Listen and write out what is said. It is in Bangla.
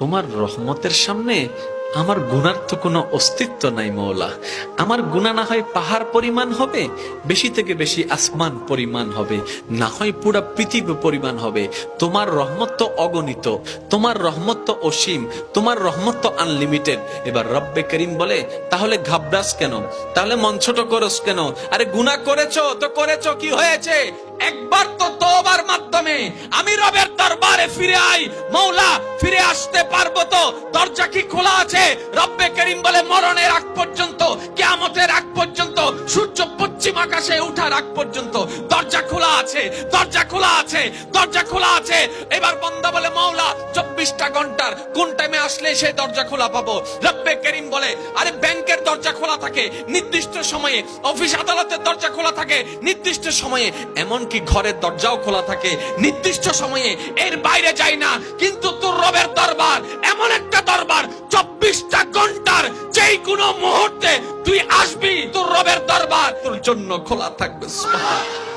তোমার রহমতের সামনে আমার গুনার তো কোনো অস্তিত্ব নাই মওলা। আমার গুনাহ না হয় পাহাড় পরিমাণ হবে, বেশি থেকে বেশি আসমান পরিমাণ হবে, না হয় পুরা পৃথিবী পরিমাণ হবে। তোমার রহমত তো অগণিত, তোমার রহমত তো অসীম, তোমার রহমত তো আনলিমিটেড। এবার রব্বে করিম বলে, তাহলে ঘাবড়াস কেন, তাহলে মন ছোট করস কেন? আরে গুনাহ করেছো তো করেছো, কি হয়েছে? একবার তো তওবার মাধ্যমে আমি রবের দরবারে ফিরে আই, মওলা ফিরে আসতে পারবো তো? দরজা কি খোলা আছে? রব্বে করিম বলে, মরণের আগ পর্যন্ত, কিয়ামতের আগ পর্যন্ত, সূর্য পশ্চিম আকাশে ওঠার আগ পর্যন্ত দরজা খোলা আছে, দরজা খোলা আছে, দরজা খোলা আছে। এবার বান্দা বলে, মওলা 24টা ঘন্টার কোন টাইমে আসলে সেই দরজা খোলা পাবো? রব্বে করিম বলে, আরে ব্যাংকের দরজা খোলা থাকে নির্দিষ্ট সময়ে, অফিস আদালতের দরজা খোলা থাকে নির্দিষ্ট সময়ে, এমনকি ঘরের দরজাও খোলা থাকে নির্দিষ্ট সময়ে, এর বাইরে যাই না। কিন্তু তোর রবের দরবার এমন একটা দরবার, 24টা ঘন্টার যেই কোনো মুহূর্তে তুই আসবি, তোর রবের দরবার তোর জন্য খোলা থাকবে। সুবহানাল্লাহ।